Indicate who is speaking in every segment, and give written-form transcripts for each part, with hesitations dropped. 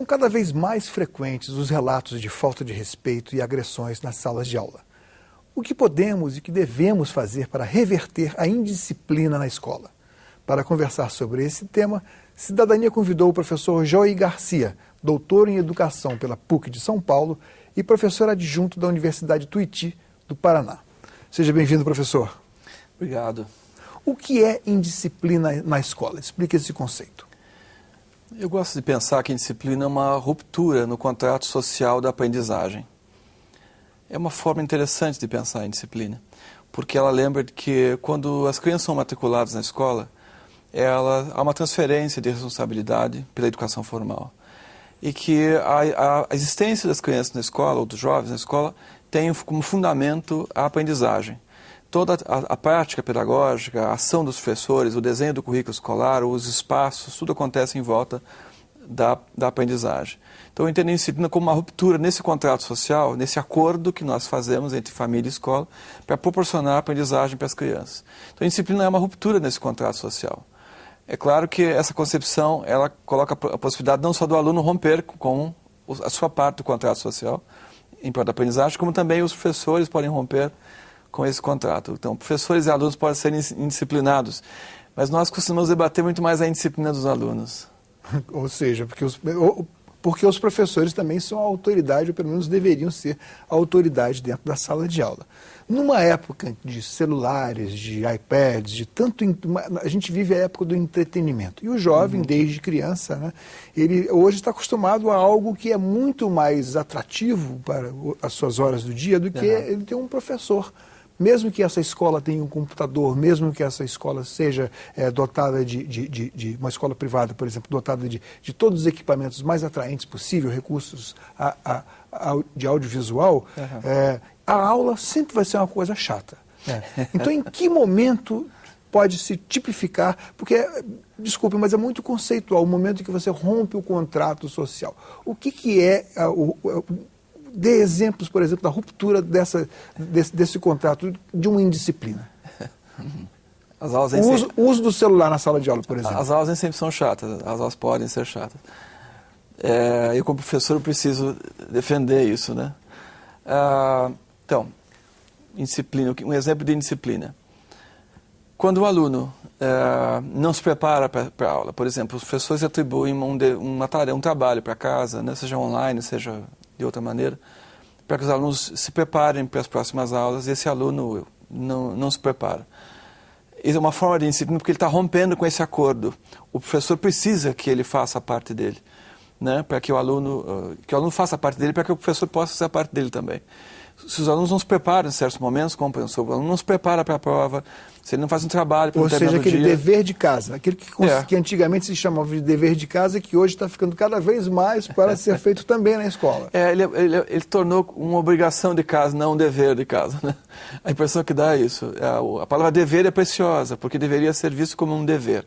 Speaker 1: São cada vez mais frequentes os relatos de falta de respeito e agressões nas salas de aula. O que podemos e que devemos fazer para reverter a indisciplina na escola? Para conversar sobre esse tema, Cidadania convidou o professor Joey Garcia, doutor em Educação pela PUC de São Paulo e professor adjunto da Universidade Tuiuti do Paraná. Seja bem-vindo, professor.
Speaker 2: Obrigado.
Speaker 1: O que é indisciplina na escola? Explique esse conceito.
Speaker 2: Eu gosto de pensar que a indisciplina é uma ruptura no contrato social da aprendizagem. É uma forma interessante de pensar em disciplina, porque ela lembra de que quando as crianças são matriculadas na escola, há uma transferência de responsabilidade pela educação formal. E que a existência das crianças na escola, ou dos jovens na escola, tem como fundamento a aprendizagem. Toda a prática pedagógica, a ação dos professores, o desenho do currículo escolar, os espaços, tudo acontece em volta da aprendizagem. Então eu entendo a disciplina como uma ruptura nesse contrato social, nesse acordo que nós fazemos entre família e escola, para proporcionar a aprendizagem para as crianças. Então a disciplina é uma ruptura nesse contrato social. É claro que essa concepção, ela coloca a possibilidade não só do aluno romper com a sua parte do contrato social, em prol da aprendizagem, como também os professores podem romper com esse contrato. Então, professores e alunos podem ser indisciplinados, mas nós costumamos debater muito mais a indisciplina dos alunos.
Speaker 1: Ou seja, porque os professores também são a autoridade, ou pelo menos deveriam ser a autoridade dentro da sala de aula. Numa época de celulares, de iPads, a gente vive a época do entretenimento. E o jovem, desde criança, né, ele hoje está acostumado a algo que é muito mais atrativo para as suas horas do dia do que ele ter um professor. Mesmo que essa escola tenha um computador, mesmo que essa escola seja dotada de uma escola privada, por exemplo, dotada de todos os equipamentos mais atraentes possível, recursos de audiovisual, a aula sempre vai ser uma coisa chata. Então, em que momento pode se tipificar, porque, desculpe, mas é muito conceitual, o momento em que você rompe o contrato social. O que é dê exemplos, por exemplo, da ruptura desse contrato, de uma indisciplina. O uso do celular na sala de aula, por exemplo.
Speaker 2: As aulas nem sempre são chatas, as aulas podem ser chatas. Eu, como professor, preciso defender isso, né? Então, indisciplina, um exemplo de indisciplina. Quando o aluno não se prepara para a aula, por exemplo, os professores atribuem um trabalho para casa, né, seja online, seja de outra maneira, para que os alunos se preparem para as próximas aulas e esse aluno não se prepara. Isso é uma forma de indisciplina porque ele está rompendo com esse acordo. O professor precisa que ele faça a parte dele, né, para que o aluno faça a parte dele, para que o professor possa fazer a parte dele também. Se os alunos não se preparam em certos momentos, como o aluno não se prepara para a prova, se ele não faz um trabalho para um determinado dia...
Speaker 1: Ou seja, aquele dever de casa, aquele que antigamente se chamava de dever de casa, que hoje está ficando cada vez mais para ser feito também na escola.
Speaker 2: Ele tornou uma obrigação de casa, não um dever de casa, né? A impressão que dá é isso. A palavra dever é preciosa, porque deveria ser visto como um dever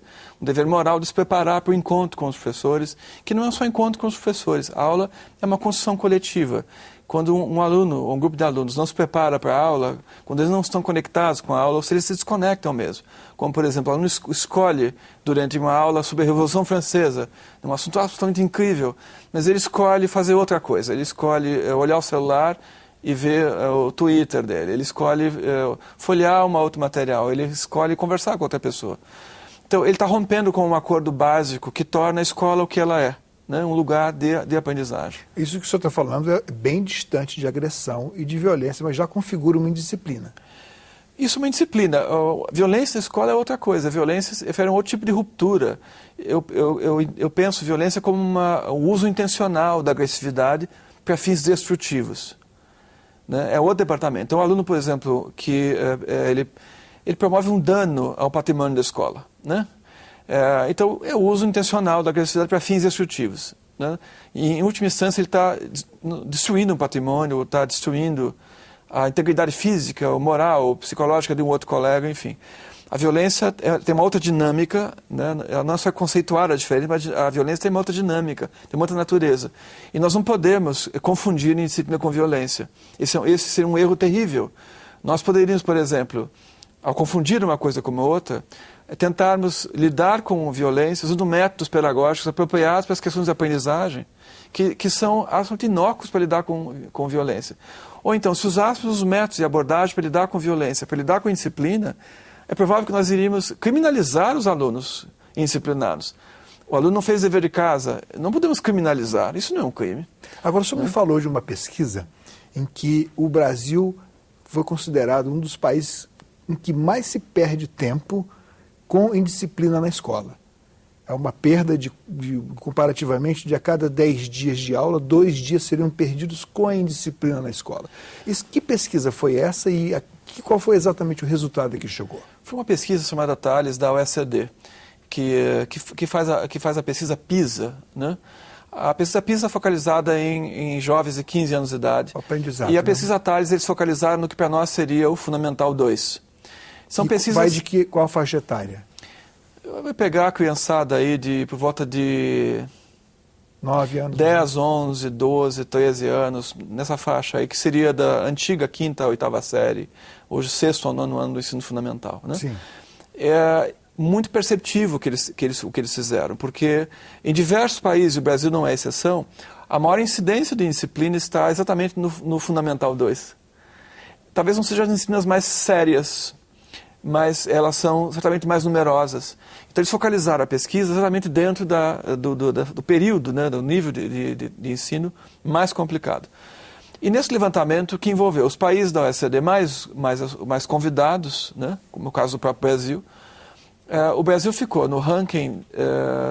Speaker 2: moral de se preparar para o encontro com os professores, que não é só encontro com os professores, a aula é uma construção coletiva. Quando um aluno, ou um grupo de alunos não se prepara para a aula, quando eles não estão conectados com a aula, ou se eles se desconectam mesmo. Como, por exemplo, o aluno escolhe, durante uma aula sobre a Revolução Francesa, um assunto absolutamente incrível, mas ele escolhe fazer outra coisa. Ele escolhe olhar o celular e ver o Twitter dele. Ele escolhe folhear um outro material. Ele escolhe conversar com outra pessoa. Então, ele está rompendo com um acordo básico que torna a escola o que ela é. Né, um lugar de aprendizagem.
Speaker 1: Isso que o senhor está falando é bem distante de agressão e de violência, mas já configura uma indisciplina.
Speaker 2: Isso é uma indisciplina. A violência na escola é outra coisa. A violência refere a um outro tipo de ruptura. Eu penso violência como um uso intencional da agressividade para fins destrutivos. Né? É outro departamento. Então, o aluno, por exemplo, que ele promove um dano ao patrimônio da escola, né? Então, é o uso intencional da agressividade para fins destrutivos. Né? E, em última instância, ele está destruindo um patrimônio, está destruindo a integridade física, ou moral, ou psicológica de um outro colega, enfim. A violência tem uma outra dinâmica, né? Ela não é só conceituada diferente, mas a violência tem uma outra dinâmica, tem uma outra natureza. E nós não podemos confundir indisciplina com violência. Esse seria um erro terrível. Nós poderíamos, por exemplo, ao confundir uma coisa com a outra, tentarmos lidar com violência usando métodos pedagógicos apropriados para as questões de aprendizagem, que são absolutamente inócuos para lidar com violência. Ou então, se usássemos os métodos e abordagem para lidar com violência, para lidar com indisciplina, é provável que nós iríamos criminalizar os alunos indisciplinados. O aluno não fez dever de casa, não podemos criminalizar, isso não é um crime.
Speaker 1: Agora, o senhor me falou de uma pesquisa em que o Brasil foi considerado um dos países em que mais se perde tempo com indisciplina na escola. É uma perda comparativamente, de a cada 10 dias de aula, 2 dias seriam perdidos com a indisciplina na escola. Que pesquisa foi essa e qual foi exatamente o resultado que chegou?
Speaker 2: Foi uma pesquisa chamada Thales, da OECD, que faz a pesquisa PISA, né? A pesquisa PISA é focalizada em jovens de 15 anos de idade.
Speaker 1: Aprendizado,
Speaker 2: e a pesquisa Thales, eles focalizaram no que para nós seria o Fundamental 2. São pesquisas...
Speaker 1: Vai de qual faixa etária?
Speaker 2: Vai pegar a criançada aí por volta de
Speaker 1: 9 anos,
Speaker 2: 10, 11, 12, 13 anos, nessa faixa aí, que seria da antiga 5ª, 8ª série, hoje 6º ou 9º ano do ensino fundamental, né?
Speaker 1: Sim.
Speaker 2: É muito perceptível o que eles fizeram, porque em diversos países, o Brasil não é exceção, a maior incidência de indisciplina está exatamente no Fundamental 2. Talvez não sejam as disciplinas mais sérias, mas elas são certamente mais numerosas. Então eles focalizaram a pesquisa exatamente dentro do período, né, do nível de ensino mais complicado. E nesse levantamento que envolveu os países da OECD mais convidados, né, como o caso do próprio Brasil, o Brasil ficou no ranking,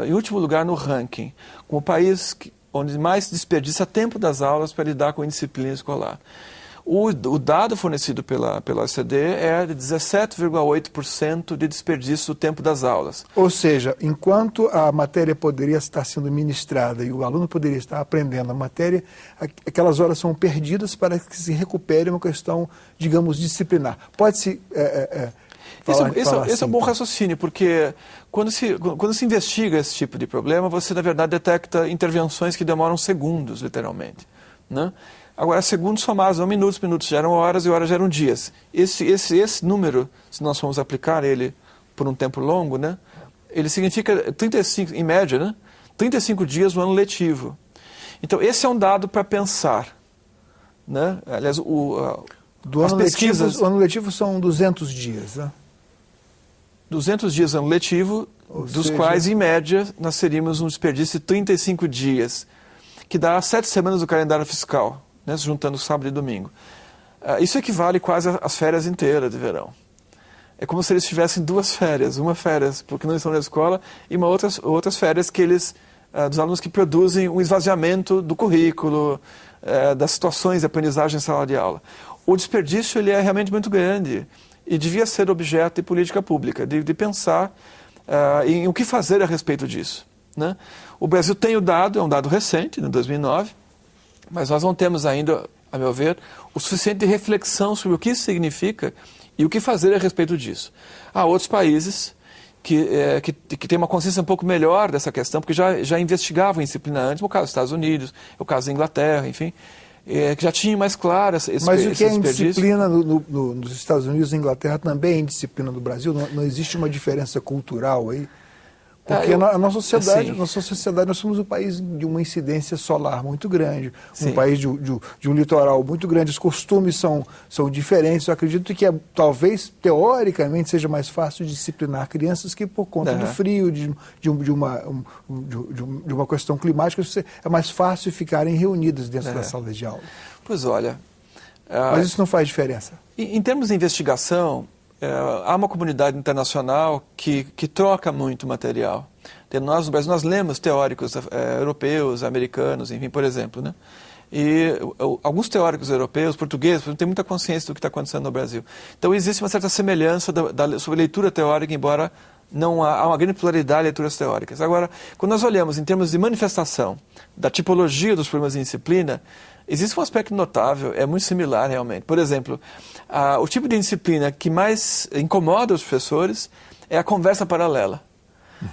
Speaker 2: em último lugar no ranking, como o país onde mais desperdiça tempo das aulas para lidar com a indisciplina escolar. O dado fornecido pela OECD é de 17,8% de desperdício do tempo das aulas.
Speaker 1: Ou seja, enquanto a matéria poderia estar sendo ministrada e o aluno poderia estar aprendendo a matéria, aquelas horas são perdidas para que se recupere uma questão, digamos, disciplinar. Pode-se...
Speaker 2: Esse é um bom raciocínio, porque quando se investiga esse tipo de problema, você, na verdade, detecta intervenções que demoram segundos, literalmente, né? Agora, segundos somados, não minutos, minutos geram horas e horas geram dias. Esse número, se nós formos aplicar ele por um tempo longo, né, ele significa 35, em média, né, 35 dias no ano letivo. Então, esse é um dado para pensar, né? Aliás, as pesquisas...
Speaker 1: O ano letivo são 200 dias, né?
Speaker 2: 200 dias ano letivo, dos quais, em média, nós teríamos um desperdício de 35 dias, que dá 7 semanas do calendário fiscal, né, juntando sábado e domingo. Isso equivale quase às férias inteiras de verão. É como se eles tivessem 2 férias, uma férias porque não estão na escola e outras férias dos alunos que produzem um esvaziamento do currículo, das situações de aprendizagem em sala de aula. O desperdício ele é realmente muito grande e devia ser objeto de política pública, de pensar em o que fazer a respeito disso, né? O Brasil tem o dado, é um dado recente, de 2009, mas nós não temos ainda, a meu ver, o suficiente de reflexão sobre o que isso significa e o que fazer a respeito disso. Há outros países que têm uma consciência um pouco melhor dessa questão, porque já investigavam disciplina antes, o caso dos Estados Unidos, o caso da Inglaterra, enfim, que já tinham mais claro esse
Speaker 1: Mas o que é indisciplina nos Estados Unidos e na Inglaterra também é indisciplina do Brasil? Não existe uma diferença cultural aí? Porque na nossa sociedade, nós somos um país de uma incidência solar muito grande, um país de um litoral muito grande, os costumes são diferentes. Eu acredito que talvez, teoricamente, seja mais fácil disciplinar crianças que por conta do frio, de uma questão climática, é mais fácil ficarem reunidas dentro da sala de aula.
Speaker 2: Pois olha...
Speaker 1: Mas isso não faz diferença?
Speaker 2: Em termos de investigação... há uma comunidade internacional que troca muito material. Nós, no Brasil, nós lemos teóricos europeus, americanos, enfim, por exemplo, né? E alguns teóricos europeus, portugueses, têm muita consciência do que está acontecendo no Brasil. Então, existe uma certa semelhança sobre leitura teórica, embora não há uma grande pluralidade de leituras teóricas. Agora, quando nós olhamos em termos de manifestação da tipologia dos problemas de disciplina, existe um aspecto notável, é muito similar realmente. Por exemplo, o tipo de disciplina que mais incomoda os professores é a conversa paralela,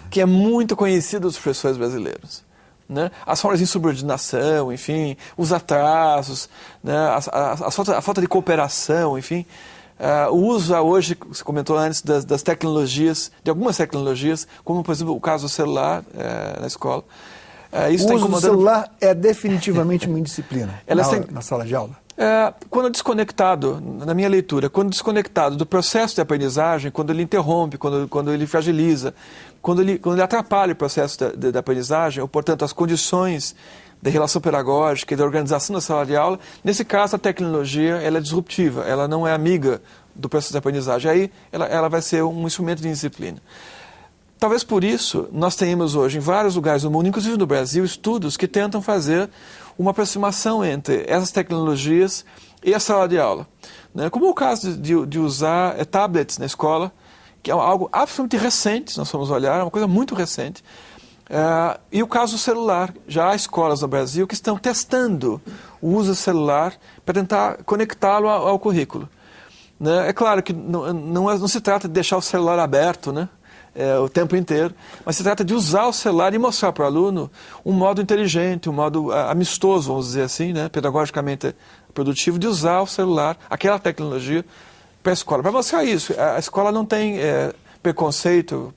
Speaker 2: que é muito conhecida dos professores brasileiros, né? As formas de insubordinação, enfim, os atrasos, né? a falta de cooperação, enfim, O uso hoje, você comentou antes, das tecnologias, de algumas tecnologias, como, por exemplo, o caso do celular na escola.
Speaker 1: Isso o uso do celular é definitivamente uma indisciplina na sala de aula?
Speaker 2: Quando desconectado, na minha leitura, quando desconectado do processo de aprendizagem, quando ele interrompe, quando ele fragiliza, quando ele atrapalha o processo de aprendizagem, ou, portanto, as condições de relação pedagógica e da organização da sala de aula, nesse caso a tecnologia ela é disruptiva, ela não é amiga do processo de aprendizagem, aí ela vai ser um instrumento de indisciplina. Talvez por isso nós tenhamos hoje em vários lugares do mundo, inclusive no Brasil, estudos que tentam fazer uma aproximação entre essas tecnologias e a sala de aula. Né? Como o caso de usar tablets na escola, que é algo absolutamente recente, se nós formos olhar, é uma coisa muito recente. E o caso do celular. Já há escolas no Brasil que estão testando o uso do celular para tentar conectá-lo ao currículo. Né? É claro que não se trata de deixar o celular aberto, né? O tempo inteiro, mas se trata de usar o celular e mostrar para o aluno um modo inteligente, um modo amistoso, vamos dizer assim, né? Pedagogicamente produtivo, de usar o celular, aquela tecnologia, para a escola. Para mostrar isso, a escola não tem preconceito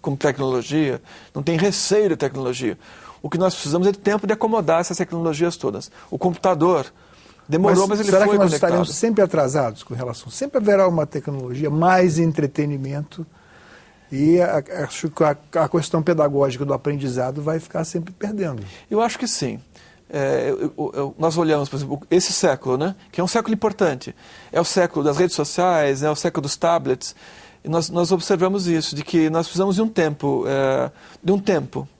Speaker 2: com tecnologia, não tem receio de tecnologia. O que nós precisamos é de tempo de acomodar essas tecnologias todas. O computador demorou, mas ele foi conectado.
Speaker 1: Será que nós estaremos sempre atrasados com relação? Sempre haverá uma tecnologia, mais entretenimento, e acho que a questão pedagógica do aprendizado vai ficar sempre perdendo.
Speaker 2: Eu acho que sim. Nós olhamos, por exemplo, esse século, né, que é um século importante. É o século das redes sociais, é o século dos tablets. E nós observamos isso, de que nós precisamos de um tempo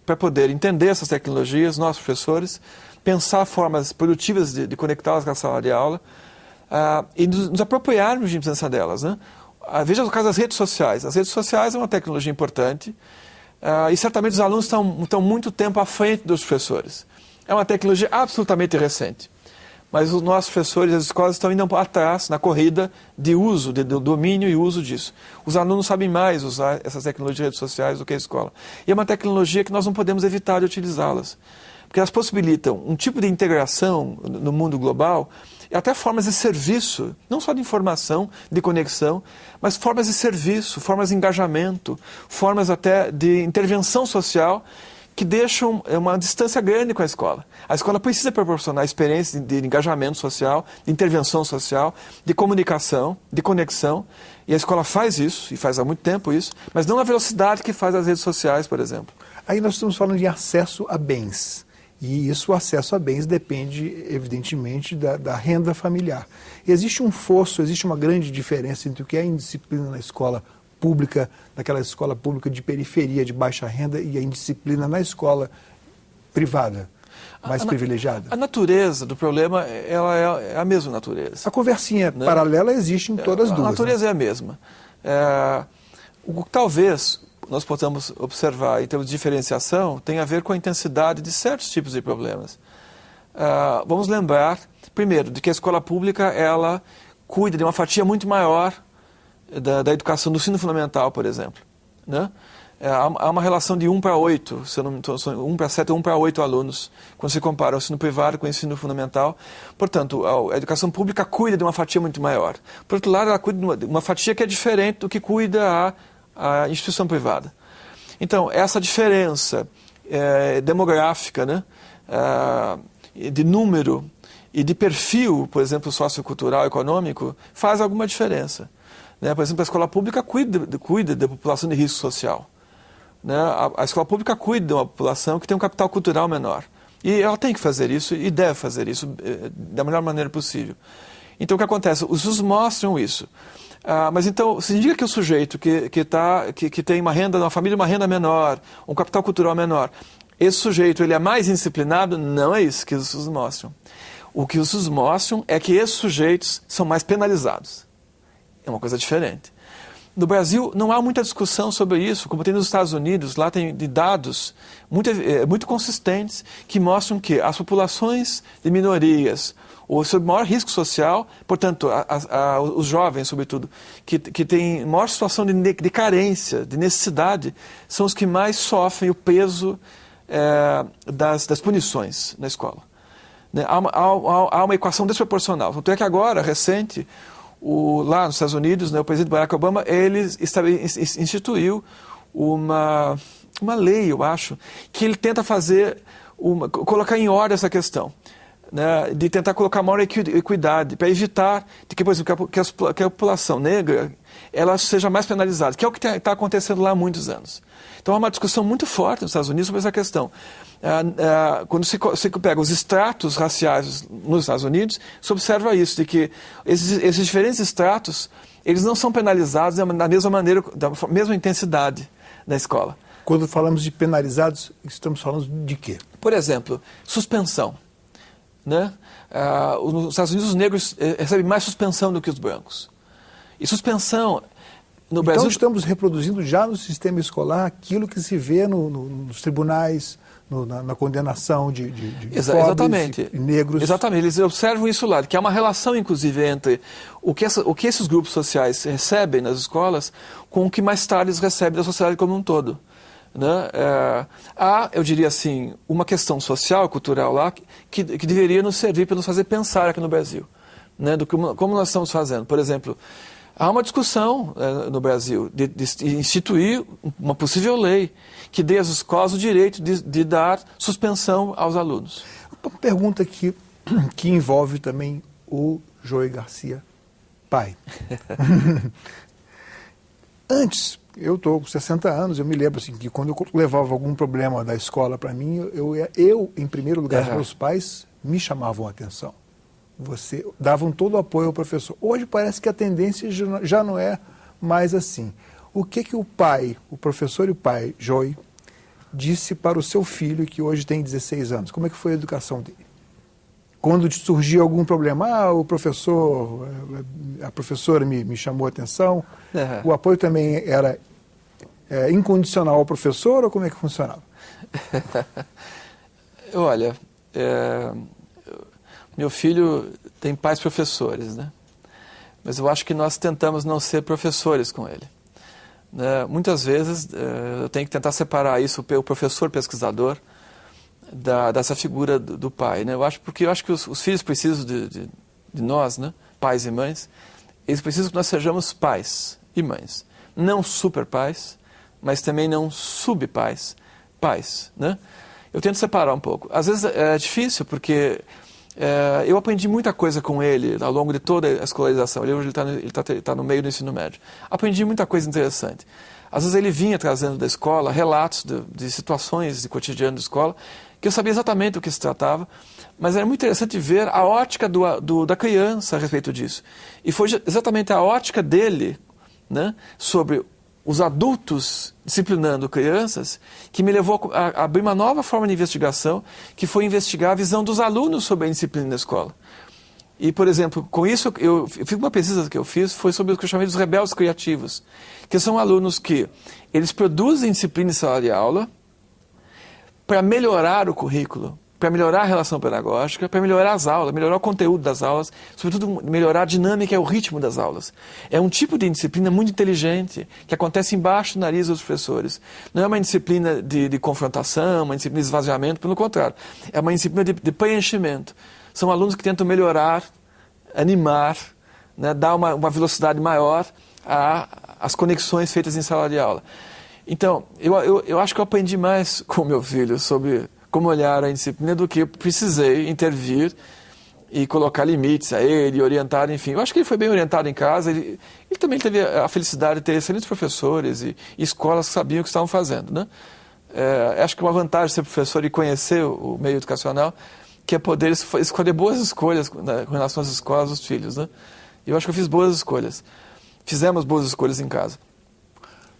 Speaker 2: para poder entender essas tecnologias, nós professores, pensar formas produtivas de conectá-las com a sala de aula e nos apropriarmos de imprensa delas, né? Veja o caso das redes sociais. As redes sociais é uma tecnologia importante e certamente os alunos estão muito tempo à frente dos professores. É uma tecnologia absolutamente recente. Mas os nossos professores e as escolas estão indo atrás na corrida de uso, de domínio e uso disso. Os alunos sabem mais usar essas tecnologias de redes sociais do que a escola. E é uma tecnologia que nós não podemos evitar de utilizá-las. Porque elas possibilitam um tipo de integração no mundo global e até formas de serviço, não só de informação, de conexão, mas formas de serviço, formas de engajamento, formas até de intervenção social que deixam uma distância grande com a escola. A escola precisa proporcionar experiências de engajamento social, de intervenção social, de comunicação, de conexão, e a escola faz isso, e faz há muito tempo isso, mas não na velocidade que faz as redes sociais, por exemplo.
Speaker 1: Aí nós estamos falando de acesso a bens. E isso, o acesso a bens, depende, evidentemente, da renda familiar. E existe um fosso, existe uma grande diferença entre o que é indisciplina na escola pública, naquela escola pública de periferia, de baixa renda, e a indisciplina na escola privada, mais privilegiada.
Speaker 2: A natureza do problema ela é a mesma natureza.
Speaker 1: A conversinha paralela existe em todas as duas.
Speaker 2: A natureza é a mesma. O que talvez nós possamos observar em termos de diferenciação tem a ver com a intensidade de certos tipos de problemas. Vamos lembrar, primeiro, de que a escola pública ela cuida de uma fatia muito maior da educação do ensino fundamental, por exemplo. Né? Há uma relação de 1 para 8, se eu não me engano, 1 para 7 ou 1 para 8 alunos, quando se compara o ensino privado com o ensino fundamental. Portanto, a educação pública cuida de uma fatia muito maior. Por outro lado, ela cuida de uma fatia que é diferente do que cuida a instituição privada. Então, essa diferença demográfica, né, de número e de perfil, por exemplo, sociocultural, econômico, faz alguma diferença. Né? Por exemplo, a escola pública cuida da população de risco social. Né? A escola pública cuida de uma população que tem um capital cultural menor. E ela tem que fazer isso e deve fazer isso da melhor maneira possível. Então, o que acontece? Os estudos mostram isso. Mas então, significa que o sujeito que tem uma família, uma renda menor, um capital cultural menor, esse sujeito ele é mais indisciplinado? Não é isso que os estudos mostram. O que os estudos mostram é que esses sujeitos são mais penalizados. É uma coisa diferente. No Brasil, não há muita discussão sobre isso, como tem nos Estados Unidos. Lá tem dados muito consistentes que mostram que as populações de minorias, ou sob maior risco social, portanto, os jovens, sobretudo, que têm maior situação de carência, de necessidade, são os que mais sofrem o peso das punições na escola. Né? Há uma equação desproporcional. Tanto é que agora, recente, lá nos Estados Unidos, né, o presidente Barack Obama, ele instituiu uma lei, eu acho, que ele tenta colocar em ordem essa questão, né, de tentar colocar maior equidade, para evitar de que, por exemplo, que a população negra ela seja mais penalizada, que é o que está acontecendo lá há muitos anos. Então há uma discussão muito forte nos Estados Unidos sobre essa questão. Quando se pega os estratos raciais nos Estados Unidos, se observa isso, de que esses diferentes estratos, eles não são penalizados da mesma maneira, da mesma intensidade na escola.
Speaker 1: Quando falamos de penalizados, estamos falando de quê?
Speaker 2: Por exemplo, suspensão. Né? Nos Estados Unidos, os negros recebem mais suspensão do que os brancos. E suspensão, no Brasil...
Speaker 1: Então estamos reproduzindo já no sistema escolar aquilo que se vê nos tribunais, na condenação de pobres e negros.
Speaker 2: Exatamente, eles observam isso lá, que há uma relação, inclusive, entre o que esses grupos sociais recebem nas escolas com o que mais tarde eles recebem da sociedade como um todo. Né? Há, eu diria assim, uma questão social, cultural lá, que deveria nos servir para nos fazer pensar aqui no Brasil, né? Como nós estamos fazendo. Por exemplo, há uma discussão no Brasil de instituir uma possível lei que dê às escolas o direito de dar suspensão aos alunos.
Speaker 1: Uma pergunta que envolve também o Joey Garcia, pai. Antes, eu estou com 60 anos, eu me lembro assim, que quando eu levava algum problema da escola para mim, eu, em primeiro lugar, meus pais me chamavam a atenção. Davam todo o apoio ao professor. Hoje parece que a tendência já não é mais assim. O que o pai, o professor e o pai, Joey, disse para o seu filho, que hoje tem 16 anos? Como é que foi a educação dele? Quando surgia algum problema, a professora me chamou a atenção, o apoio também era incondicional ao professor, ou como é que funcionava?
Speaker 2: Olha, meu filho tem pais professores, né? Mas eu acho que nós tentamos não ser professores com ele. Muitas vezes eu tenho que tentar separar isso, o professor pesquisador, dessa figura do pai, né? Porque eu acho que os filhos precisam de nós, né? Pais e mães, eles precisam que nós sejamos pais e mães. Não super pais, mas também não subpais, pais, né? Eu tento separar um pouco. Às vezes é difícil, porque eu aprendi muita coisa com ele ao longo de toda a escolarização. Hoje ele está no meio do ensino médio. Aprendi muita coisa interessante. Às vezes ele vinha trazendo da escola relatos de situações de cotidiano da escola, que eu sabia exatamente do que se tratava, mas era muito interessante ver a ótica da criança a respeito disso. E foi exatamente a ótica dele, né, sobre os adultos disciplinando crianças, que me levou a abrir uma nova forma de investigação, que foi investigar a visão dos alunos sobre a disciplina da escola. E, por exemplo, com isso, eu fiz uma pesquisa que eu fiz, foi sobre o que eu chamei dos rebeldes criativos, que são alunos que eles produzem disciplina em sala de aula para melhorar o currículo, para melhorar a relação pedagógica, para melhorar as aulas, melhorar o conteúdo das aulas, sobretudo melhorar a dinâmica e o ritmo das aulas. É um tipo de disciplina muito inteligente, que acontece embaixo do nariz dos professores. Não é uma disciplina de confrontação, uma disciplina de esvaziamento, pelo contrário. É uma disciplina de preenchimento. São alunos que tentam melhorar, animar, né, dar uma velocidade maior às conexões feitas em sala de aula. Então, eu acho que eu aprendi mais com meu filho sobre como olhar a disciplina do que eu precisei intervir e colocar limites a ele, orientar, enfim. Eu acho que ele foi bem orientado em casa. Ele também teve a felicidade de ter excelentes professores e escolas que sabiam o que estavam fazendo, né? Acho que uma vantagem de ser professor e conhecer o meio educacional, que é poder escolher boas escolhas com relação às escolas dos filhos, né? Eu acho que eu fiz boas escolhas. Fizemos boas escolhas em casa.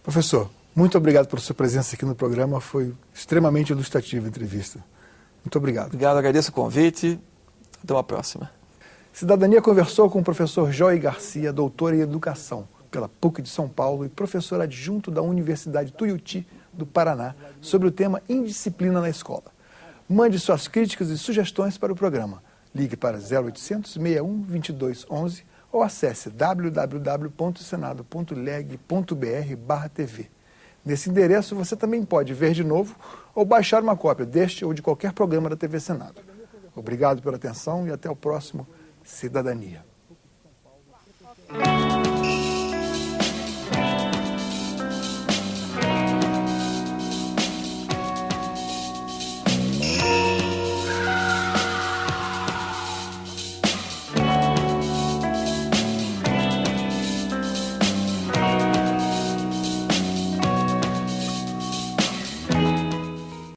Speaker 1: Professor, muito obrigado pela sua presença aqui no programa. Foi extremamente ilustrativa a entrevista. Muito obrigado.
Speaker 2: Obrigado, agradeço o convite. Até uma próxima.
Speaker 1: Cidadania conversou com o professor Joey Garcia, doutor em Educação pela PUC de São Paulo e professor adjunto da Universidade Tuiuti do Paraná, sobre o tema Indisciplina na Escola. Mande suas críticas e sugestões para o programa. Ligue para 0800 61 22 11 ou acesse www.senado.leg.br/TV. Nesse endereço você também pode ver de novo ou baixar uma cópia deste ou de qualquer programa da TV Senado. Obrigado pela atenção e até o próximo Cidadania. Obrigado.